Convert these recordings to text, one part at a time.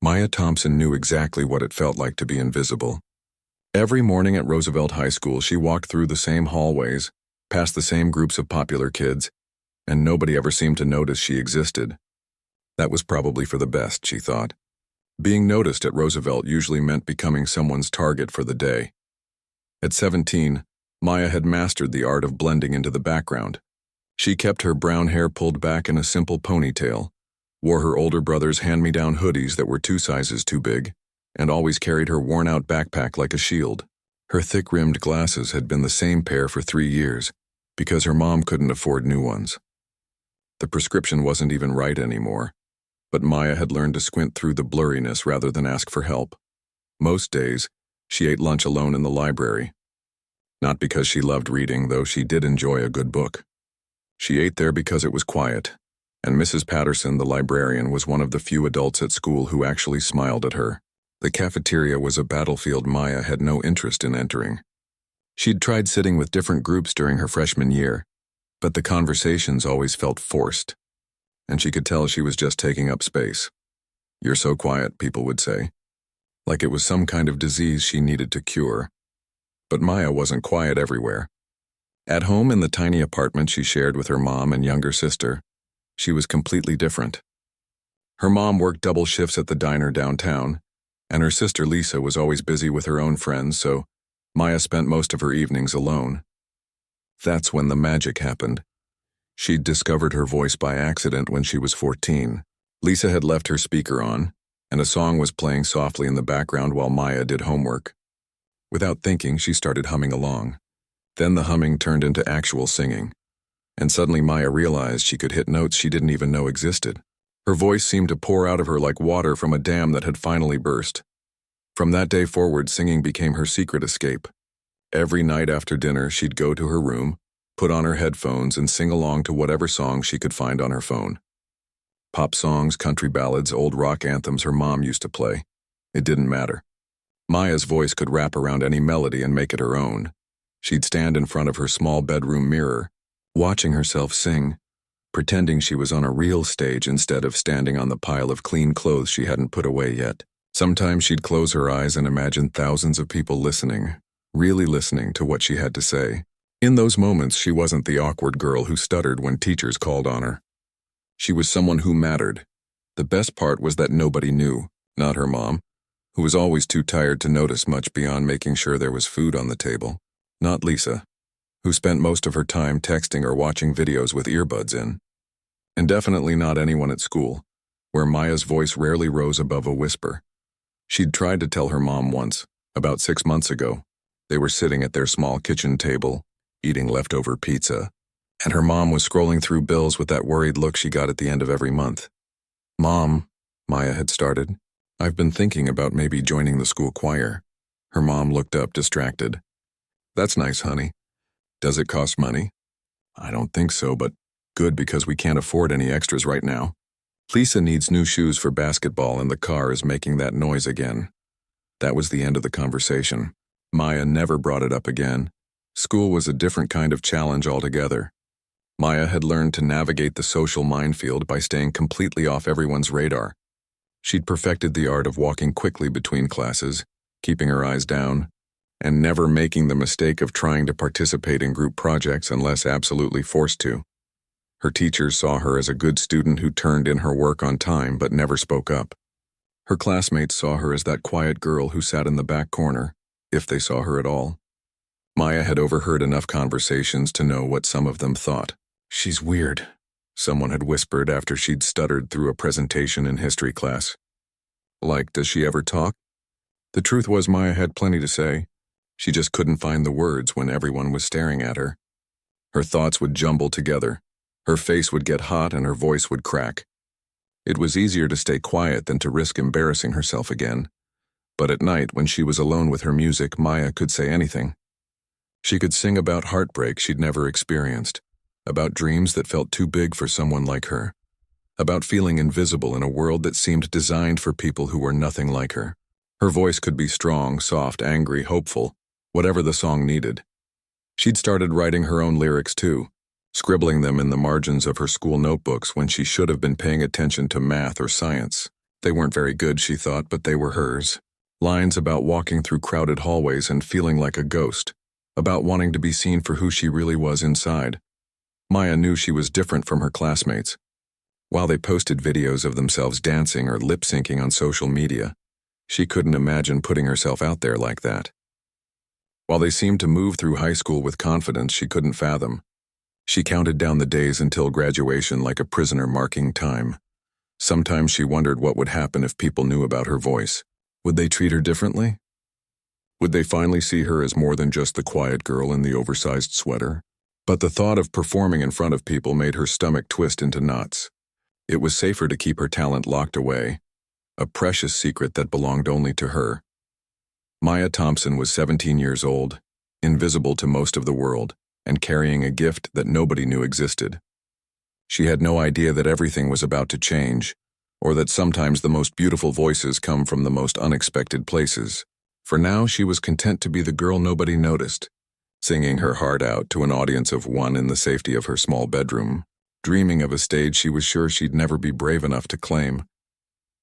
Maya Thompson knew exactly what it felt like to be invisible. Every morning at Roosevelt High School, she walked through the same hallways, past the same groups of popular kids, and nobody ever seemed to notice she existed. That was probably for the best, she thought. Being noticed at Roosevelt usually meant becoming someone's target for the day. At 17, Maya had mastered the art of blending into the background. She kept her brown hair pulled back in a simple ponytail, wore her older brother's hand-me-down hoodies that were 2 sizes too big, and always carried her worn-out backpack like a shield. Her thick-rimmed glasses had been the same pair for 3 years, because her mom couldn't afford new ones. The prescription wasn't even right anymore, but Maya had learned to squint through the blurriness rather than ask for help. Most days, she ate lunch alone in the library. Not because she loved reading, though she did enjoy a good book. She ate there because it was quiet, and Mrs. Patterson, the librarian, was one of the few adults at school who actually smiled at her. The cafeteria was a battlefield Maya had no interest in entering. She'd tried sitting with different groups during her freshman year, but the conversations always felt forced, and she could tell she was just taking up space. "You're so quiet," people would say, like it was some kind of disease she needed to cure. But Maya wasn't quiet everywhere. At home in the tiny apartment she shared with her mom and younger sister, she was completely different. Her mom worked double shifts at the diner downtown, and her sister Lisa was always busy with her own friends, so Maya spent most of her evenings alone. That's when the magic happened. She'd discovered her voice by accident when she was 14. Lisa had left her speaker on, and a song was playing softly in the background while Maya did homework. Without thinking, she started humming along. Then the humming turned into actual singing, and suddenly Maya realized she could hit notes she didn't even know existed. Her voice seemed to pour out of her like water from a dam that had finally burst. From that day forward, singing became her secret escape. Every night after dinner, she'd go to her room, put on her headphones, and sing along to whatever song she could find on her phone. Pop songs, country ballads, old rock anthems her mom used to play. It didn't matter. Maya's voice could wrap around any melody and make it her own. She'd stand in front of her small bedroom mirror, watching herself sing, pretending she was on a real stage instead of standing on the pile of clean clothes she hadn't put away yet. Sometimes she'd close her eyes and imagine thousands of people listening, really listening to what she had to say. In those moments, she wasn't the awkward girl who stuttered when teachers called on her. She was someone who mattered. The best part was that nobody knew, not her mom, who was always too tired to notice much beyond making sure there was food on the table. Not Lisa, who spent most of her time texting or watching videos with earbuds in. And definitely not anyone at school, where Maya's voice rarely rose above a whisper. She'd tried to tell her mom once, about 6 months ago. They were sitting at their small kitchen table, eating leftover pizza, and her mom was scrolling through bills with that worried look she got at the end of every month. "Mom," Maya had started, "I've been thinking about maybe joining the school choir." Her mom looked up, distracted. "That's nice, honey. Does it cost money?" "I don't think so, but good because we can't afford any extras right now." "Lisa needs new shoes for basketball and the car is making that noise again." That was the end of the conversation. Maya never brought it up again. School was a different kind of challenge altogether. Maya had learned to navigate the social minefield by staying completely off everyone's radar. She'd perfected the art of walking quickly between classes, keeping her eyes down, and never making the mistake of trying to participate in group projects unless absolutely forced to. Her teachers saw her as a good student who turned in her work on time but never spoke up. Her classmates saw her as that quiet girl who sat in the back corner, if they saw her at all. Maya had overheard enough conversations to know what some of them thought. "She's weird," someone had whispered after she'd stuttered through a presentation in history class. Like, does she ever talk? The truth was Maya had plenty to say. She just couldn't find the words when everyone was staring at her. Her thoughts would jumble together. Her face would get hot and her voice would crack. It was easier to stay quiet than to risk embarrassing herself again. But at night, when she was alone with her music, Maya could say anything. She could sing about heartbreak she'd never experienced, about dreams that felt too big for someone like her, about feeling invisible in a world that seemed designed for people who were nothing like her. Her voice could be strong, soft, angry, hopeful, whatever the song needed. She'd started writing her own lyrics too, scribbling them in the margins of her school notebooks when she should have been paying attention to math or science. They weren't very good, she thought, but they were hers. Lines about walking through crowded hallways and feeling like a ghost, about wanting to be seen for who she really was inside. Maya knew she was different from her classmates. While they posted videos of themselves dancing or lip-syncing on social media, she couldn't imagine putting herself out there like that. While they seemed to move through high school with confidence she couldn't fathom, she counted down the days until graduation like a prisoner marking time. Sometimes she wondered what would happen if people knew about her voice. Would they treat her differently? Would they finally see her as more than just the quiet girl in the oversized sweater? But the thought of performing in front of people made her stomach twist into knots. It was safer to keep her talent locked away, a precious secret that belonged only to her. Maya Thompson was 17 years old, invisible to most of the world, and carrying a gift that nobody knew existed. She had no idea that everything was about to change, or that sometimes the most beautiful voices come from the most unexpected places. For now, she was content to be the girl nobody noticed, singing her heart out to an audience of one in the safety of her small bedroom, dreaming of a stage she was sure she'd never be brave enough to claim.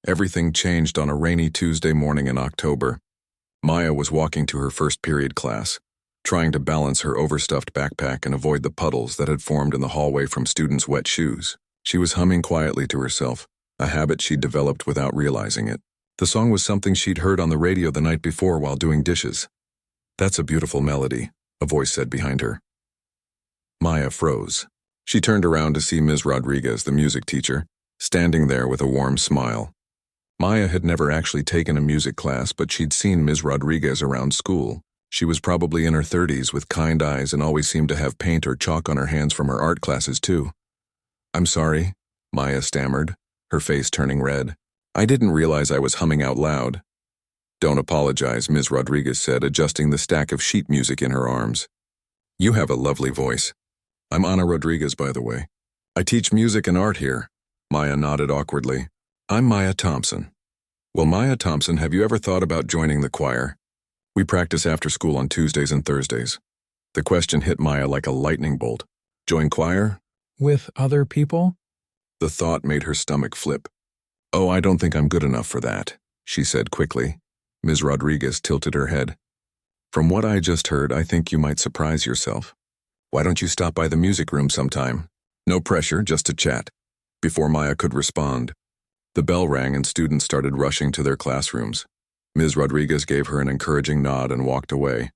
Everything changed on a rainy Tuesday morning in October. Maya was walking to her first period class, trying to balance her overstuffed backpack and avoid the puddles that had formed in the hallway from students' wet shoes. She was humming quietly to herself, a habit she'd developed without realizing it. The song was something she'd heard on the radio the night before while doing dishes. "That's a beautiful melody," a voice said behind her. Maya froze. She turned around to see Ms. Rodriguez, the music teacher, standing there with a warm smile. Maya had never actually taken a music class, but she'd seen Ms. Rodriguez around school. She was probably in her 30s with kind eyes and always seemed to have paint or chalk on her hands from her art classes too. "I'm sorry," Maya stammered, her face turning red. "I didn't realize I was humming out loud." "Don't apologize," Ms. Rodriguez said, adjusting the stack of sheet music in her arms. "You have a lovely voice. I'm Ana Rodriguez, by the way. I teach music and art here." Maya nodded awkwardly. "I'm Maya Thompson." "Well, Maya Thompson, have you ever thought about joining the choir? We practice after school on Tuesdays and Thursdays." The question hit Maya like a lightning bolt. "Join choir? With other people?" The thought made her stomach flip. "Oh, I don't think I'm good enough for that," she said quickly. Ms. Rodriguez tilted her head. "From what I just heard, I think you might surprise yourself. Why don't you stop by the music room sometime? No pressure, just to chat." Before Maya could respond, the bell rang and students started rushing to their classrooms. Ms. Rodriguez gave her an encouraging nod and walked away,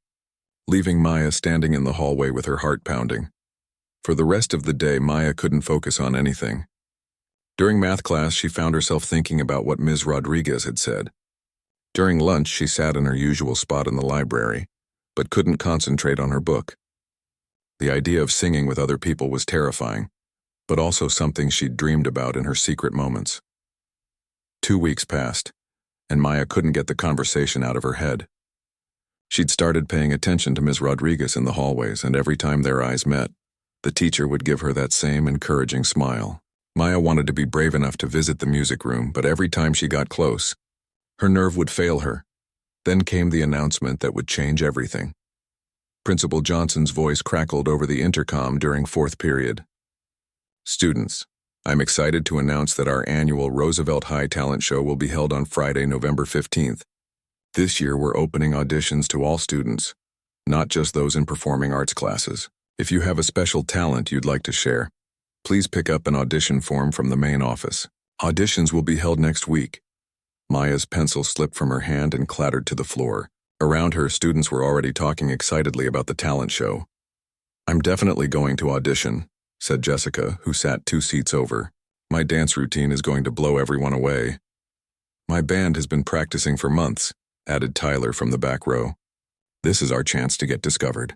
leaving Maya standing in the hallway with her heart pounding. For the rest of the day, Maya couldn't focus on anything. During math class, she found herself thinking about what Ms. Rodriguez had said. During lunch, she sat in her usual spot in the library, but couldn't concentrate on her book. The idea of singing with other people was terrifying, but also something she'd dreamed about in her secret moments. 2 weeks passed, and Maya couldn't get the conversation out of her head. She'd started paying attention to Ms. Rodriguez in the hallways, and every time their eyes met, the teacher would give her that same encouraging smile. Maya wanted to be brave enough to visit the music room, but every time she got close, her nerve would fail her. Then came the announcement that would change everything. Principal Johnson's voice crackled over the intercom during fourth period. "Students, I'm excited to announce that our annual Roosevelt High Talent Show will be held on Friday, November 15th. This year we're opening auditions to all students, not just those in performing arts classes. If you have a special talent you'd like to share, please pick up an audition form from the main office. Auditions will be held next week." Maya's pencil slipped from her hand and clattered to the floor. Around her, students were already talking excitedly about the talent show. "I'm definitely going to audition," said Jessica, who sat 2 seats over. "My dance routine is going to blow everyone away." "My band has been practicing for months," added Tyler from the back row. "This is our chance to get discovered."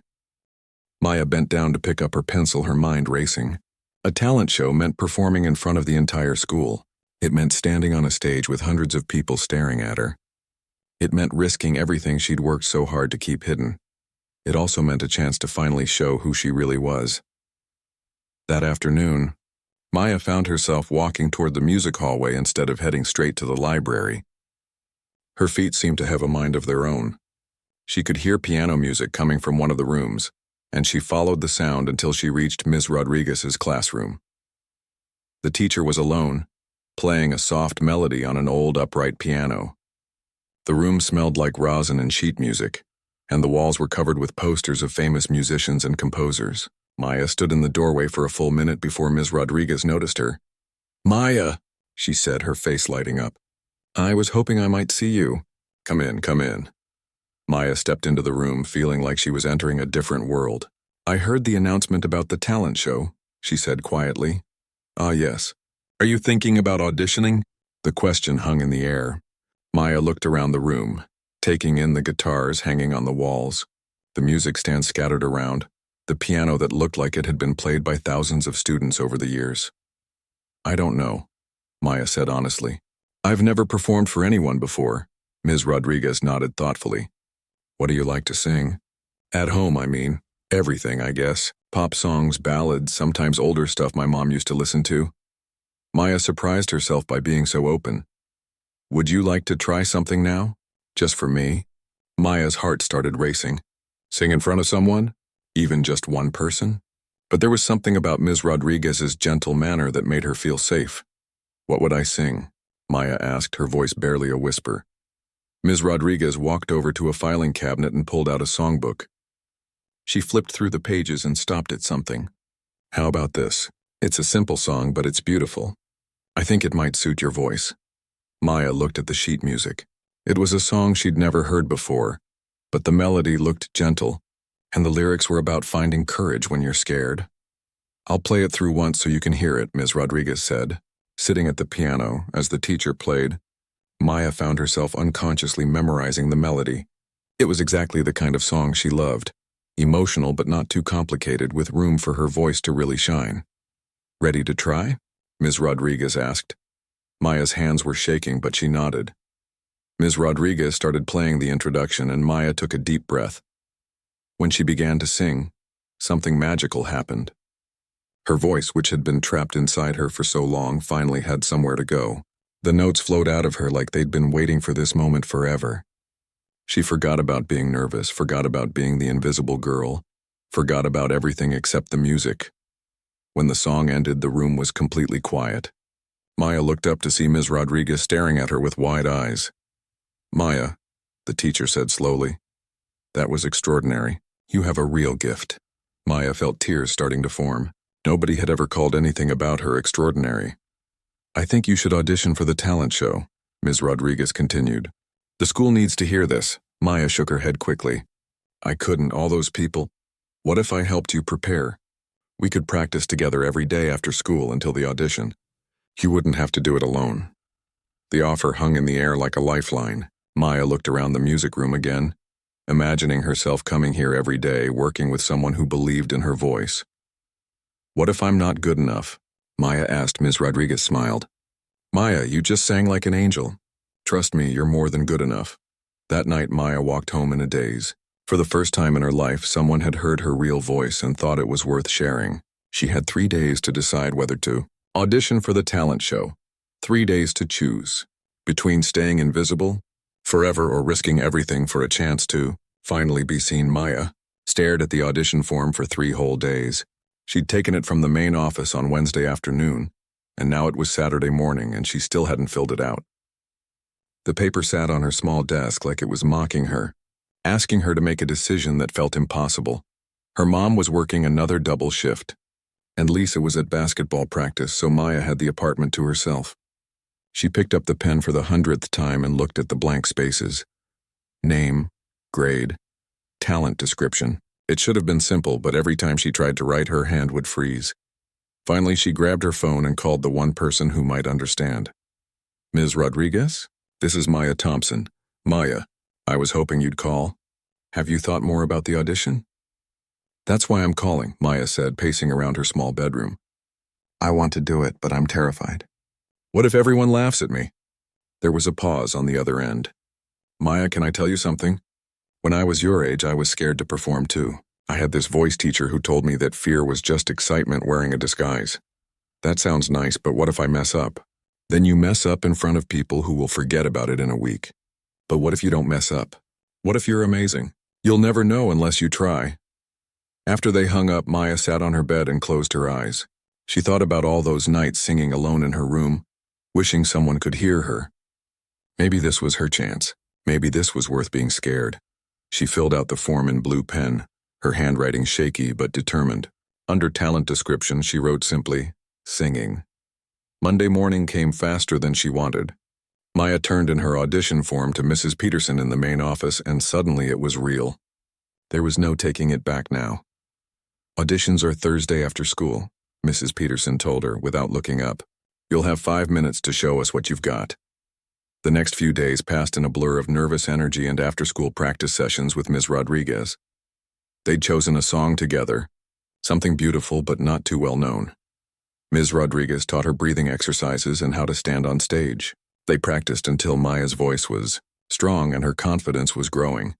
Maya bent down to pick up her pencil, her mind racing. A talent show meant performing in front of the entire school. It meant standing on a stage with hundreds of people staring at her. It meant risking everything she'd worked so hard to keep hidden. It also meant a chance to finally show who she really was. That afternoon, Maya found herself walking toward the music hallway instead of heading straight to the library. Her feet seemed to have a mind of their own. She could hear piano music coming from one of the rooms, and she followed the sound until she reached Ms. Rodriguez's classroom. The teacher was alone, playing a soft melody on an old upright piano. The room smelled like rosin and sheet music, and the walls were covered with posters of famous musicians and composers. Maya stood in the doorway for a full minute before Ms. Rodriguez noticed her. "Maya," she said, her face lighting up. "I was hoping I might see you. Come in, come in." Maya stepped into the room, feeling like she was entering a different world. "I heard the announcement about the talent show," she said quietly. "Ah, yes. Are you thinking about auditioning?" The question hung in the air. Maya looked around the room, taking in the guitars hanging on the walls, the music stand scattered around, the piano that looked like it had been played by thousands of students over the years. "I don't know," Maya said honestly. "I've never performed for anyone before." Ms. Rodriguez nodded thoughtfully. "What do you like to sing?" "At home, I mean. Everything, I guess. Pop songs, ballads, sometimes older stuff my mom used to listen to." Maya surprised herself by being so open. "Would you like to try something now? Just for me?" Maya's heart started racing. Sing in front of someone? Even just one person? But there was something about Ms. Rodriguez's gentle manner that made her feel safe. "What would I sing?" Maya asked, her voice barely a whisper. Ms. Rodriguez walked over to a filing cabinet and pulled out a songbook. She flipped through the pages and stopped at something. "How about this? It's a simple song, but it's beautiful. I think it might suit your voice." Maya looked at the sheet music. It was a song she'd never heard before, but the melody looked gentle, and the lyrics were about finding courage when you're scared. "I'll play it through once so you can hear it," Ms. Rodriguez said. Sitting at the piano, as the teacher played, Maya found herself unconsciously memorizing the melody. It was exactly the kind of song she loved, emotional but not too complicated, with room for her voice to really shine. "Ready to try?" Ms. Rodriguez asked. Maya's hands were shaking, but she nodded. Ms. Rodriguez started playing the introduction, and Maya took a deep breath. When she began to sing, something magical happened. Her voice, which had been trapped inside her for so long, finally had somewhere to go. The notes flowed out of her like they'd been waiting for this moment forever. She forgot about being nervous, forgot about being the invisible girl, forgot about everything except the music. When the song ended, the room was completely quiet. Maya looked up to see Ms. Rodriguez staring at her with wide eyes. "Maya," the teacher said slowly, "that was extraordinary. You have a real gift." Maya felt tears starting to form. Nobody had ever called anything about her extraordinary. "I think you should audition for the talent show," Ms. Rodriguez continued. "The school needs to hear this." Maya shook her head quickly. "I couldn't, all those people. What if I helped you prepare? We could practice together every day after school until the audition. You wouldn't have to do it alone." The offer hung in the air like a lifeline. Maya looked around the music room again, imagining herself coming here every day, working with someone who believed in her voice. "What if I'm not good enough?" Maya asked. Ms. Rodriguez smiled. "Maya, you just sang like an angel. Trust me, you're more than good enough." That night, Maya walked home in a daze. For the first time in her life, someone had heard her real voice and thought it was worth sharing. She had 3 days to decide whether to audition for the talent show. 3 days to choose between staying invisible forever or risking everything for a chance to finally be seen. Maya stared at the audition form for 3 whole days. She'd taken it from the main office on Wednesday afternoon, and now it was Saturday morning and she still hadn't filled it out. The paper sat on her small desk like it was mocking her, asking her to make a decision that felt impossible. Her mom was working another double shift, and Lisa was at basketball practice, so Maya had the apartment to herself. She picked up the pen for the 100th time and looked at the blank spaces. Name, grade, talent description. It should have been simple, but every time she tried to write, her hand would freeze. Finally, she grabbed her phone and called the one person who might understand. "Ms. Rodriguez? This is Maya Thompson." "Maya, I was hoping you'd call. Have you thought more about the audition?" "That's why I'm calling," Maya said, pacing around her small bedroom. "I want to do it, but I'm terrified. What if everyone laughs at me?" There was a pause on the other end. "Maya, can I tell you something? When I was your age, I was scared to perform too. I had this voice teacher who told me that fear was just excitement wearing a disguise. That sounds nice, but what if I mess up? Then you mess up in front of people who will forget about it in a week. But what if you don't mess up? What if you're amazing? You'll never know unless you try." After they hung up, Maya sat on her bed and closed her eyes. She thought about all those nights singing alone in her room, wishing someone could hear her. Maybe this was her chance. Maybe this was worth being scared. She filled out the form in blue pen, her handwriting shaky but determined. Under talent description, she wrote simply, singing. Monday morning came faster than she wanted. Maya turned in her audition form to Mrs. Peterson in the main office, and suddenly it was real. There was no taking it back now. Auditions are Thursday after school, Mrs. Peterson told her without looking up. You'll have 5 minutes to show us what you've got. The next few days passed in a blur of nervous energy and after-school practice sessions with Ms. Rodriguez. They'd chosen a song together, something beautiful but not too well known. Ms. Rodriguez taught her breathing exercises and how to stand on stage. They practiced until Maya's voice was strong and her confidence was growing.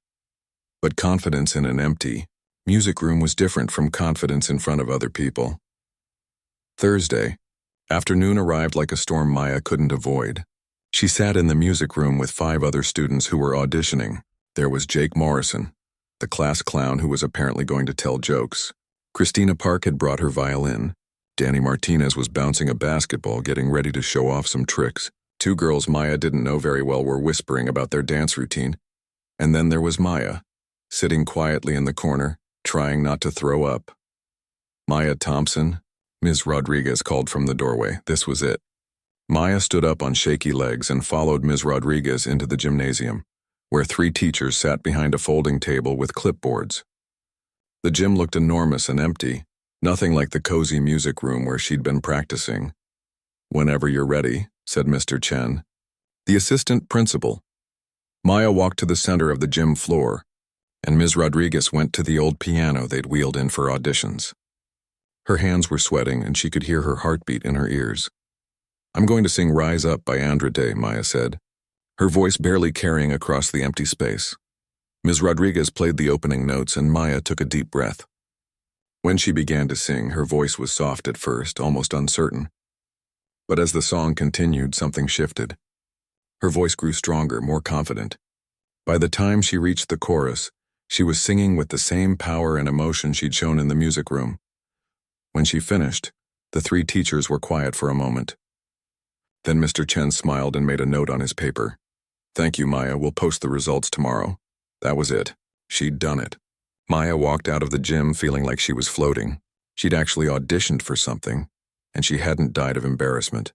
But confidence in an empty music room was different from confidence in front of other people. Thursday afternoon arrived like a storm Maya couldn't avoid. She sat in the music room with 5 other students who were auditioning. There was Jake Morrison, the class clown who was apparently going to tell jokes. Christina Park had brought her violin. Danny Martinez was bouncing a basketball, getting ready to show off some tricks. 2 girls Maya didn't know very well were whispering about their dance routine. And then there was Maya, sitting quietly in the corner, trying not to throw up. Maya Thompson, Ms. Rodriguez called from the doorway. This was it. Maya stood up on shaky legs and followed Ms. Rodriguez into the gymnasium, where 3 teachers sat behind a folding table with clipboards. The gym looked enormous and empty, nothing like the cozy music room where she'd been practicing. Whenever you're ready, said Mr. Chen, the assistant principal. Maya walked to the center of the gym floor, and Ms. Rodriguez went to the old piano they'd wheeled in for auditions. Her hands were sweating and she could hear her heartbeat in her ears. I'm going to sing Rise Up by Andrade, Maya said, her voice barely carrying across the empty space. Ms. Rodriguez played the opening notes and Maya took a deep breath. When she began to sing, her voice was soft at first, almost uncertain. But as the song continued, something shifted. Her voice grew stronger, more confident. By the time she reached the chorus, she was singing with the same power and emotion she'd shown in the music room. When she finished, the 3 teachers were quiet for a moment. Then Mr. Chen smiled and made a note on his paper. Thank you, Maya. We'll post the results tomorrow. That was it. She'd done it. Maya walked out of the gym feeling like she was floating. She'd actually auditioned for something, and she hadn't died of embarrassment.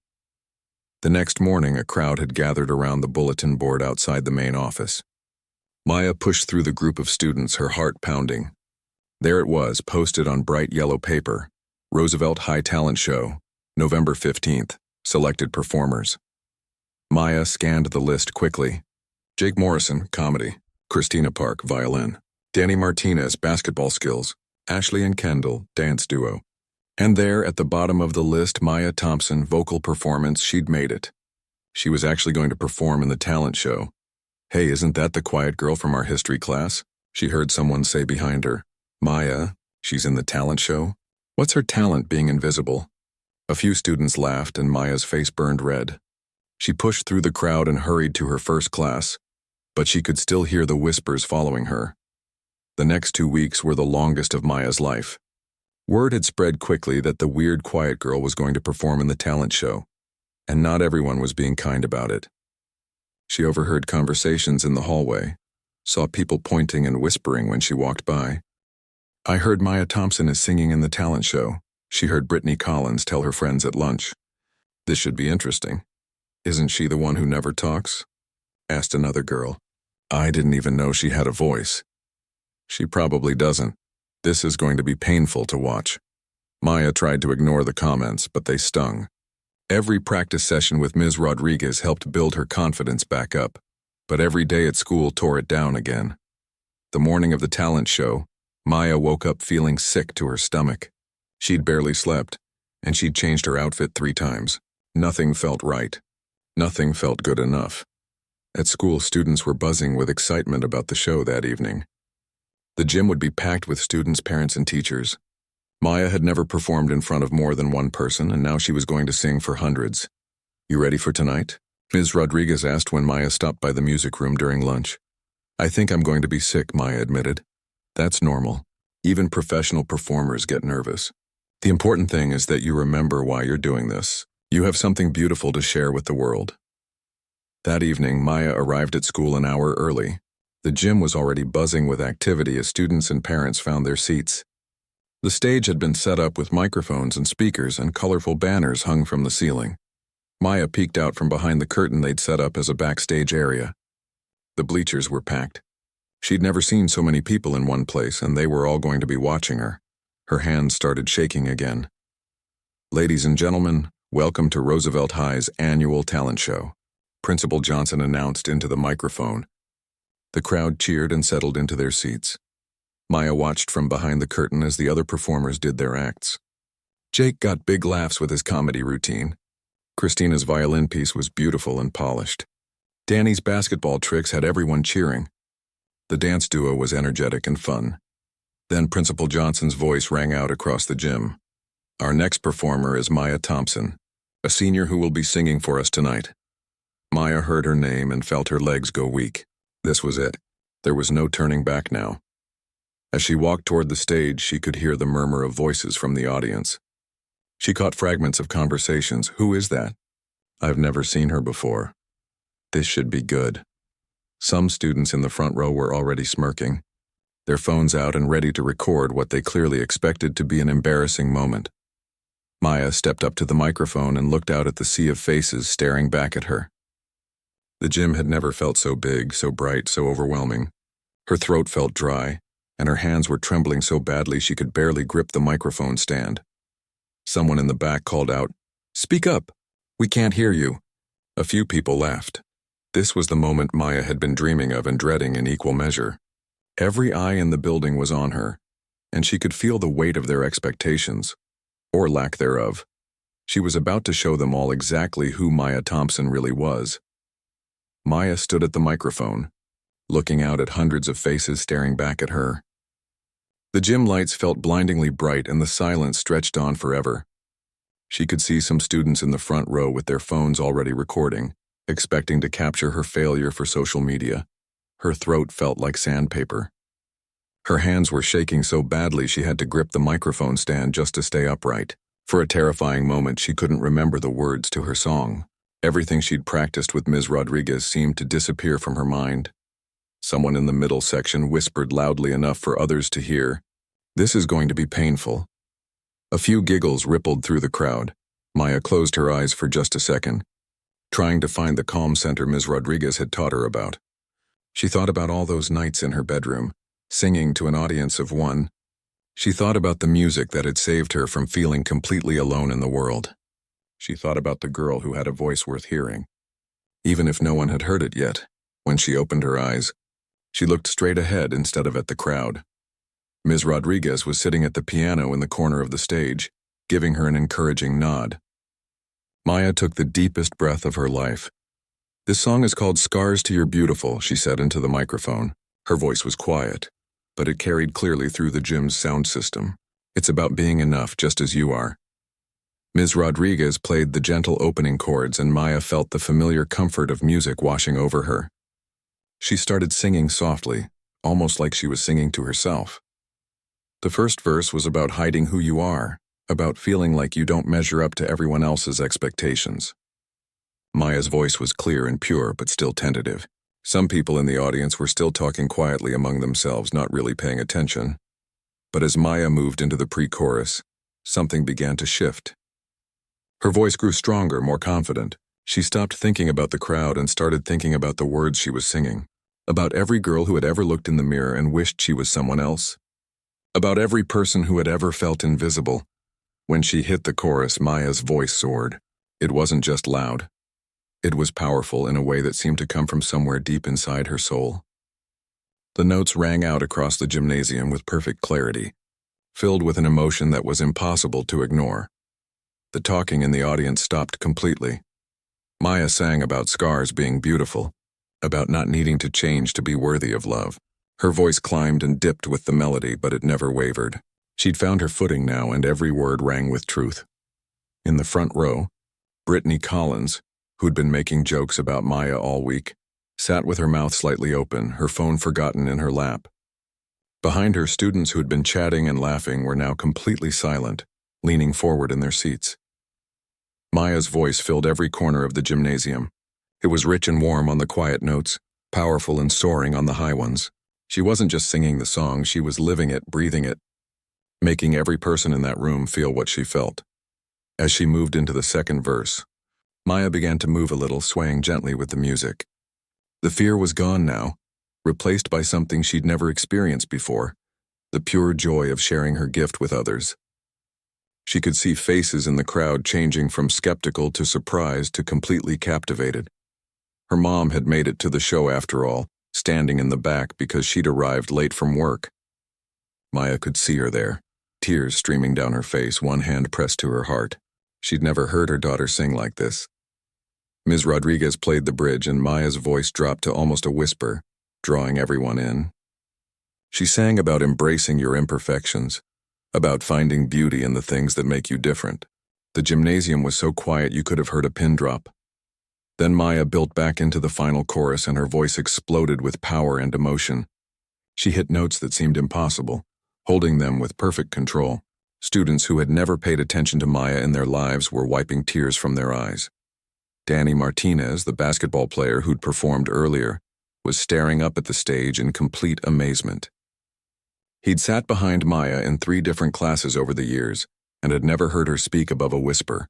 The next morning, a crowd had gathered around the bulletin board outside the main office. Maya pushed through the group of students, her heart pounding. There it was, posted on bright yellow paper. Roosevelt High Talent Show, November 15th. Selected performers. Maya scanned the list quickly. Jake Morrison, comedy. Christina Park, violin. Danny Martinez, basketball skills. Ashley and Kendall, dance duo. And there, at the bottom of the list, Maya Thompson, vocal performance. She'd made it. She was actually going to perform in the talent show. Hey, isn't that the quiet girl from our history class? She heard someone say behind her. Maya, she's in the talent show? What's her talent, being invisible? A few students laughed and Maya's face burned red. She pushed through the crowd and hurried to her first class, but she could still hear the whispers following her. The next 2 weeks were the longest of Maya's life. Word had spread quickly that the weird quiet girl was going to perform in the talent show, and not everyone was being kind about it. She overheard conversations in the hallway, saw people pointing and whispering when she walked by. I heard Maya Thompson is singing in the talent show. She heard Brittany Collins tell her friends at lunch. This should be interesting. Isn't she the one who never talks? Asked another girl. I didn't even know she had a voice. She probably doesn't. This is going to be painful to watch. Maya tried to ignore the comments, but they stung. Every practice session with Ms. Rodriguez helped build her confidence back up, but every day at school tore it down again. The morning of the talent show, Maya woke up feeling sick to her stomach. She'd barely slept, and she'd changed her outfit 3 times. Nothing felt right. Nothing felt good enough. At school, students were buzzing with excitement about the show that evening. The gym would be packed with students, parents, and teachers. Maya had never performed in front of more than 1 person, and now she was going to sing for hundreds. You ready for tonight? Ms. Rodriguez asked when Maya stopped by the music room during lunch. I think I'm going to be sick, Maya admitted. That's normal. Even professional performers get nervous. The important thing is that you remember why you're doing this. You have something beautiful to share with the world. That evening, Maya arrived at school an hour early. The gym was already buzzing with activity as students and parents found their seats. The stage had been set up with microphones and speakers, and colorful banners hung from the ceiling. Maya peeked out from behind the curtain they'd set up as a backstage area. The bleachers were packed. She'd never seen so many people in one place, and they were all going to be watching her. Her hands started shaking again. "Ladies and gentlemen, welcome to Roosevelt High's annual talent show," Principal Johnson announced into the microphone. The crowd cheered and settled into their seats. Maya watched from behind the curtain as the other performers did their acts. Jake got big laughs with his comedy routine. Christina's violin piece was beautiful and polished. Danny's basketball tricks had everyone cheering. The dance duo was energetic and fun. Then Principal Johnson's voice rang out across the gym. "Our next performer is Maya Thompson, a senior who will be singing for us tonight." Maya heard her name and felt her legs go weak. This was it. There was no turning back now. As she walked toward the stage, she could hear the murmur of voices from the audience. She caught fragments of conversations. "Who is that? I've never seen her before. This should be good." Some students in the front row were already smirking, their phones out and ready to record what they clearly expected to be an embarrassing moment. Maya stepped up to the microphone and looked out at the sea of faces staring back at her. The gym had never felt so big, so bright, so overwhelming. Her throat felt dry, and her hands were trembling so badly she could barely grip the microphone stand. Someone in the back called out, "Speak up! We can't hear you." A few people laughed. This was the moment Maya had been dreaming of and dreading in equal measure. Every eye in the building was on her, and she could feel the weight of their expectations, or lack thereof. She was about to show them all exactly who Maya Thompson really was. Maya stood at the microphone, looking out at hundreds of faces staring back at her. The gym lights felt blindingly bright and the silence stretched on forever. She could see some students in the front row with their phones already recording, expecting to capture her failure for social media. Her throat felt like sandpaper. Her hands were shaking so badly she had to grip the microphone stand just to stay upright. For a terrifying moment, she couldn't remember the words to her song. Everything she'd practiced with Ms. Rodriguez seemed to disappear from her mind. Someone in the middle section whispered loudly enough for others to hear, "This is going to be painful." A few giggles rippled through the crowd. Maya closed her eyes for just a second, trying to find the calm center Ms. Rodriguez had taught her about. She thought about all those nights in her bedroom, singing to an audience of one. She thought about the music that had saved her from feeling completely alone in the world. She thought about the girl who had a voice worth hearing. Even if no one had heard it yet, when she opened her eyes, she looked straight ahead instead of at the crowd. Ms. Rodriguez was sitting at the piano in the corner of the stage, giving her an encouraging nod. Maya took the deepest breath of her life. "This song is called Scars to Your Beautiful," she said into the microphone. Her voice was quiet, but it carried clearly through the gym's sound system. "It's about being enough just as you are." Ms. Rodriguez played the gentle opening chords, and Maya felt the familiar comfort of music washing over her. She started singing softly, almost like she was singing to herself. The first verse was about hiding who you are, about feeling like you don't measure up to everyone else's expectations. Maya's voice was clear and pure, but still tentative. Some people in the audience were still talking quietly among themselves, not really paying attention. But as Maya moved into the pre-chorus, something began to shift. Her voice grew stronger, more confident. She stopped thinking about the crowd and started thinking about the words she was singing. About every girl who had ever looked in the mirror and wished she was someone else. About every person who had ever felt invisible. When she hit the chorus, Maya's voice soared. It wasn't just loud. It was powerful in a way that seemed to come from somewhere deep inside her soul. The notes rang out across the gymnasium with perfect clarity, filled with an emotion that was impossible to ignore. The talking in the audience stopped completely. Maya sang about scars being beautiful, about not needing to change to be worthy of love. Her voice climbed and dipped with the melody, but it never wavered. She'd found her footing now, and every word rang with truth. In the front row, Brittany Collins, who'd been making jokes about Maya all week, sat with her mouth slightly open, her phone forgotten in her lap. Behind her, students who had been chatting and laughing were now completely silent, leaning forward in their seats. Maya's voice filled every corner of the gymnasium. It was rich and warm on the quiet notes, powerful and soaring on the high ones. She wasn't just singing the song, she was living it, breathing it, making every person in that room feel what she felt. As she moved into the second verse, Maya began to move a little, swaying gently with the music. The fear was gone now, replaced by something she'd never experienced before, the pure joy of sharing her gift with others. She could see faces in the crowd changing from skeptical to surprised to completely captivated. Her mom had made it to the show after all, standing in the back because she'd arrived late from work. Maya could see her there, tears streaming down her face, one hand pressed to her heart. She'd never heard her daughter sing like this. Ms. Rodriguez played the bridge and Maya's voice dropped to almost a whisper, drawing everyone in. She sang about embracing your imperfections, about finding beauty in the things that make you different. The gymnasium was so quiet you could have heard a pin drop. Then Maya built back into the final chorus and her voice exploded with power and emotion. She hit notes that seemed impossible, holding them with perfect control. Students who had never paid attention to Maya in their lives were wiping tears from their eyes. Danny Martinez, the basketball player who'd performed earlier, was staring up at the stage in complete amazement. He'd sat behind Maya in 3 different classes over the years and had never heard her speak above a whisper.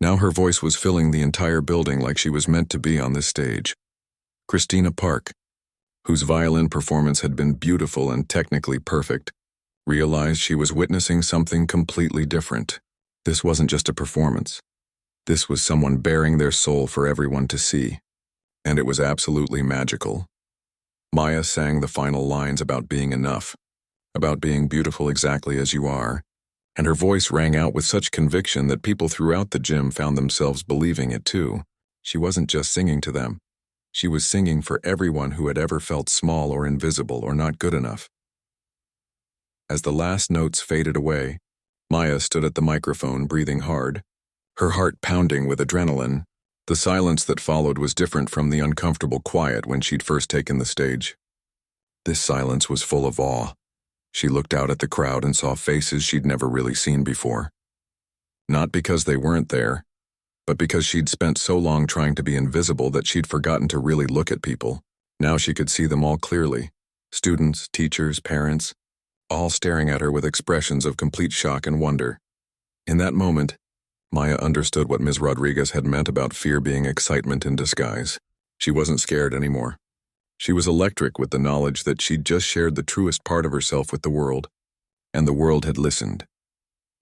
Now her voice was filling the entire building like she was meant to be on this stage. Christina Park, whose violin performance had been beautiful and technically perfect, realized she was witnessing something completely different. This wasn't just a performance. This was someone bearing their soul for everyone to see. And it was absolutely magical. Maya sang the final lines about being enough, about being beautiful exactly as you are, and her voice rang out with such conviction that people throughout the gym found themselves believing it too. She wasn't just singing to them. She was singing for everyone who had ever felt small or invisible or not good enough. As the last notes faded away, Maya stood at the microphone, breathing hard, her heart pounding with adrenaline. The silence that followed was different from the uncomfortable quiet when she'd first taken the stage. This silence was full of awe. She looked out at the crowd and saw faces she'd never really seen before. Not because they weren't there, but because she'd spent so long trying to be invisible that she'd forgotten to really look at people. Now she could see them all clearly. Students, teachers, parents, all staring at her with expressions of complete shock and wonder. In that moment, Maya understood what Ms. Rodriguez had meant about fear being excitement in disguise. She wasn't scared anymore. She was electric with the knowledge that she'd just shared the truest part of herself with the world, and the world had listened.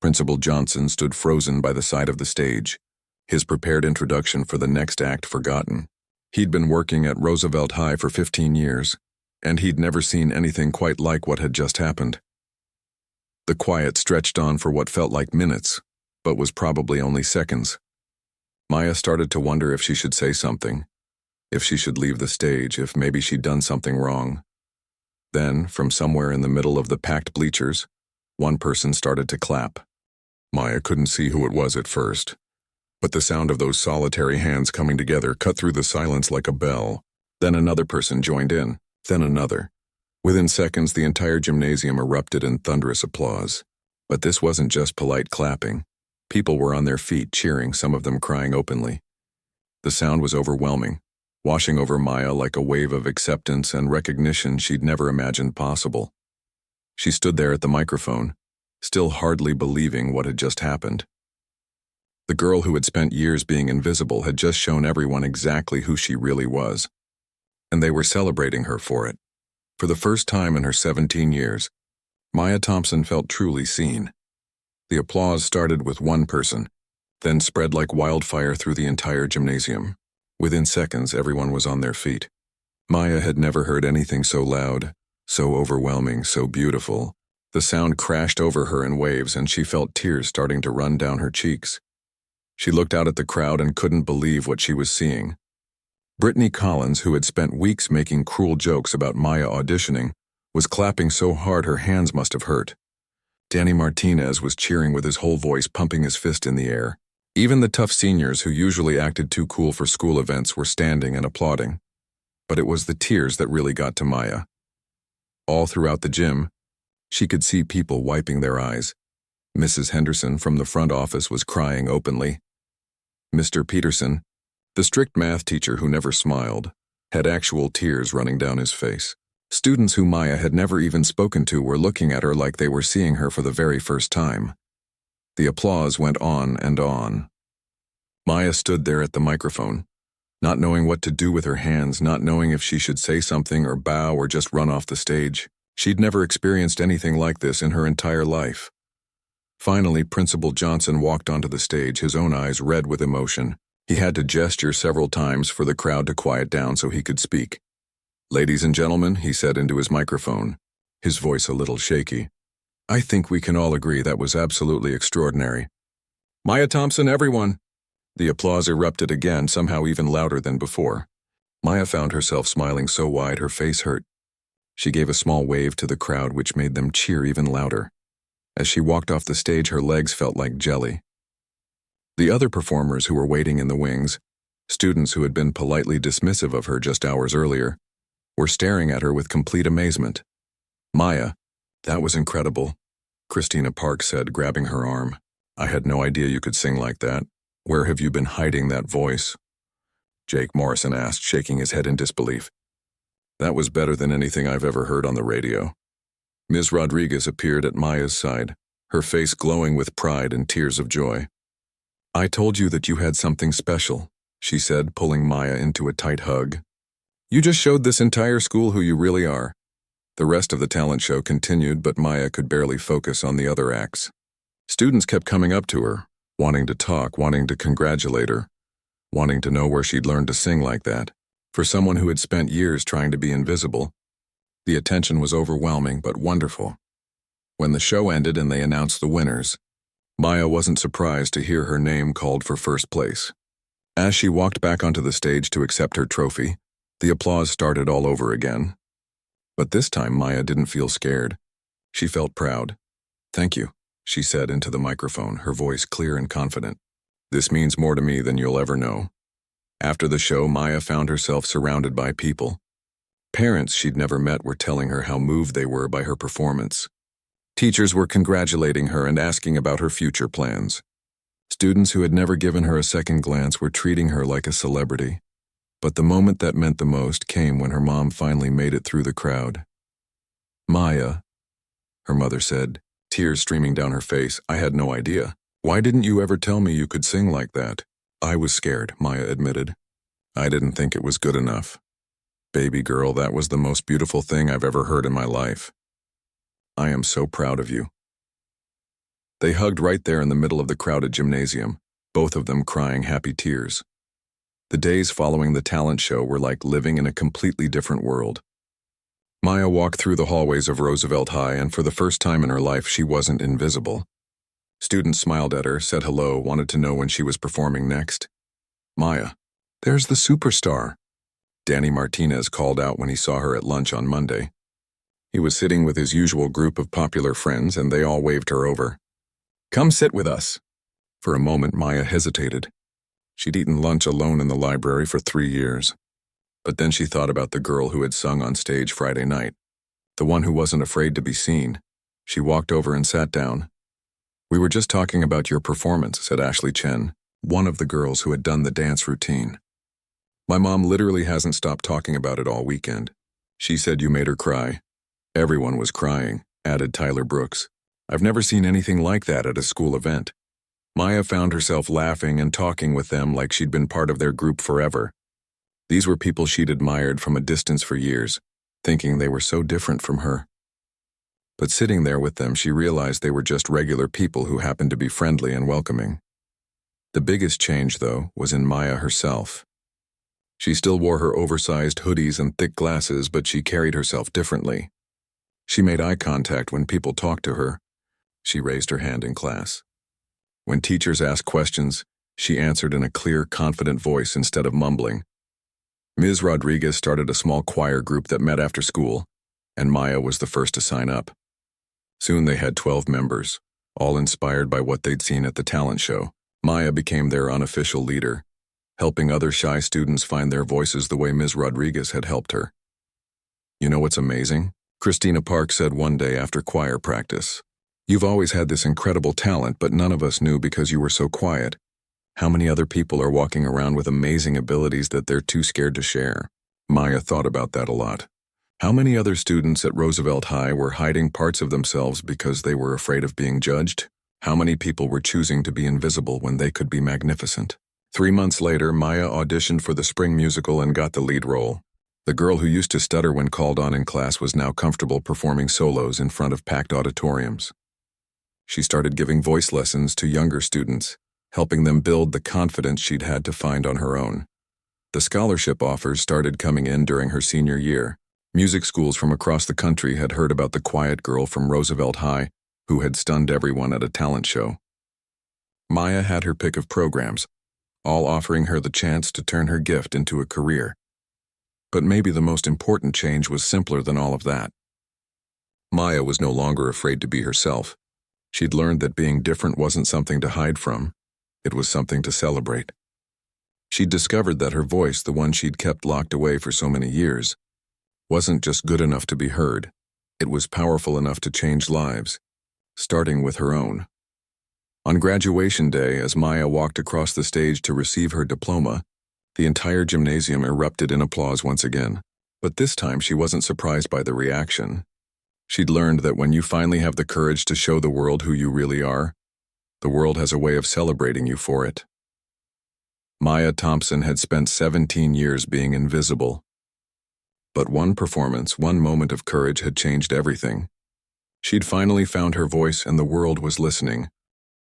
Principal Johnson stood frozen by the side of the stage, his prepared introduction for the next act forgotten. He'd been working at Roosevelt High for 15 years, and he'd never seen anything quite like what had just happened. The quiet stretched on for what felt like minutes, but was probably only seconds. Maya started to wonder if she should say something, if she should leave the stage, if maybe she'd done something wrong. Then, from somewhere in the middle of the packed bleachers, one person started to clap. Maya couldn't see who it was at first, but the sound of those solitary hands coming together cut through the silence like a bell. Then another person joined in, then another. Within seconds, the entire gymnasium erupted in thunderous applause. But this wasn't just polite clapping. People were on their feet cheering, some of them crying openly. The sound was overwhelming, washing over Maya like a wave of acceptance and recognition she'd never imagined possible. She stood there at the microphone, still hardly believing what had just happened. The girl who had spent years being invisible had just shown everyone exactly who she really was, and they were celebrating her for it. For the first time in her 17 years, Maya Thompson felt truly seen. The applause started with one person, then spread like wildfire through the entire gymnasium. Within seconds, everyone was on their feet. Maya had never heard anything so loud, so overwhelming, so beautiful. The sound crashed over her in waves, and she felt tears starting to run down her cheeks. She looked out at the crowd and couldn't believe what she was seeing. Brittany Collins, who had spent weeks making cruel jokes about Maya auditioning, was clapping so hard her hands must have hurt. Danny Martinez was cheering with his whole voice, pumping his fist in the air. Even the tough seniors who usually acted too cool for school events were standing and applauding. But it was the tears that really got to Maya. All throughout the gym, she could see people wiping their eyes. Mrs. Henderson from the front office was crying openly. Mr. Peterson, the strict math teacher who never smiled, had actual tears running down his face. Students who Maya had never even spoken to were looking at her like they were seeing her for the very first time. The applause went on and on. Maya stood there at the microphone, not knowing what to do with her hands, not knowing if she should say something or bow or just run off the stage. She'd never experienced anything like this in her entire life. Finally, Principal Johnson walked onto the stage, his own eyes red with emotion. He had to gesture several times for the crowd to quiet down so he could speak. "Ladies and gentlemen," he said into his microphone, his voice a little shaky, "I think we can all agree that was absolutely extraordinary. Maya Thompson, everyone!" The applause erupted again, somehow even louder than before. Maya found herself smiling so wide her face hurt. She gave a small wave to the crowd, which made them cheer even louder. As she walked off the stage, her legs felt like jelly. The other performers who were waiting in the wings, students who had been politely dismissive of her just hours earlier, were staring at her with complete amazement. "Maya, that was incredible," Christina Park said, grabbing her arm. "I had no idea you could sing like that. Where have you been hiding that voice?" Jake Morrison asked, shaking his head in disbelief. "That was better than anything I've ever heard on the radio." Ms. Rodriguez appeared at Maya's side, her face glowing with pride and tears of joy. "I told you that you had something special," she said, pulling Maya into a tight hug. "You just showed this entire school who you really are." The rest of the talent show continued, but Maya could barely focus on the other acts. Students kept coming up to her, wanting to talk, wanting to congratulate her, wanting to know where she'd learned to sing like that. For someone who had spent years trying to be invisible, the attention was overwhelming but wonderful. When the show ended and they announced the winners, Maya wasn't surprised to hear her name called for first place. As she walked back onto the stage to accept her trophy, the applause started all over again. But this time Maya didn't feel scared. She felt proud. "Thank you," she said into the microphone, her voice clear and confident. "This means more to me than you'll ever know." After the show, Maya found herself surrounded by people. Parents she'd never met were telling her how moved they were by her performance. Teachers were congratulating her and asking about her future plans. Students who had never given her a second glance were treating her like a celebrity. But the moment that meant the most came when her mom finally made it through the crowd. "Maya," her mother said, tears streaming down her face, "I had no idea. Why didn't you ever tell me you could sing like that?" "I was scared," Maya admitted. "I didn't think it was good enough. Baby girl, that was the most beautiful thing I've ever heard in my life. I am so proud of you." They hugged right there in the middle of the crowded gymnasium, both of them crying happy tears. The days following the talent show were like living in a completely different world. Maya walked through the hallways of Roosevelt High, and for the first time in her life, she wasn't invisible. Students smiled at her, said hello, wanted to know when she was performing next. "Maya, there's the superstar," Danny Martinez called out when he saw her at lunch on Monday. He was sitting with his usual group of popular friends, and they all waved her over. "Come sit with us." For a moment, Maya hesitated. She'd eaten lunch alone in the library for 3 years. But then she thought about the girl who had sung on stage Friday night, the one who wasn't afraid to be seen. She walked over and sat down. "We were just talking about your performance," said Ashley Chen, one of the girls who had done the dance routine. "My mom literally hasn't stopped talking about it all weekend. She said you made her cry." "Everyone was crying," added Tyler Brooks. "I've never seen anything like that at a school event." Maya found herself laughing and talking with them like she'd been part of their group forever. These were people she'd admired from a distance for years, thinking they were so different from her. But sitting there with them, she realized they were just regular people who happened to be friendly and welcoming. The biggest change, though, was in Maya herself. She still wore her oversized hoodies and thick glasses, but she carried herself differently. She made eye contact when people talked to her. She raised her hand in class. When teachers asked questions, she answered in a clear, confident voice instead of mumbling. Ms. Rodriguez started a small choir group that met after school, and Maya was the first to sign up. Soon they had 12 members, all inspired by what they'd seen at the talent show. Maya became their unofficial leader, helping other shy students find their voices the way Ms. Rodriguez had helped her. "You know what's amazing?" Christina Park said one day after choir practice. "You've always had this incredible talent, but none of us knew because you were so quiet. How many other people are walking around with amazing abilities that they're too scared to share? Maya thought about that a lot. How many other students at Roosevelt High were hiding parts of themselves because they were afraid of being judged? How many people were choosing to be invisible when they could be magnificent? 3 months later, Maya auditioned for the spring musical and got the lead role. The girl who used to stutter when called on in class was now comfortable performing solos in front of packed auditoriums. She started giving voice lessons to younger students, helping them build the confidence she'd had to find on her own. The scholarship offers started coming in during her senior year. Music schools from across the country had heard about the quiet girl from Roosevelt High who had stunned everyone at a talent show. Maya had her pick of programs, all offering her the chance to turn her gift into a career. But maybe the most important change was simpler than all of that. Maya was no longer afraid to be herself. She'd learned that being different wasn't something to hide from. It was something to celebrate. She'd discovered that her voice, the one she'd kept locked away for so many years, wasn't just good enough to be heard. It was powerful enough to change lives, starting with her own. On graduation day, as Maya walked across the stage to receive her diploma, the entire gymnasium erupted in applause once again. But this time she wasn't surprised by the reaction. She'd learned that when you finally have the courage to show the world who you really are, the world has a way of celebrating you for it. Maya Thompson had spent 17 years being invisible. But one performance, one moment of courage had changed everything. She'd finally found her voice and the world was listening,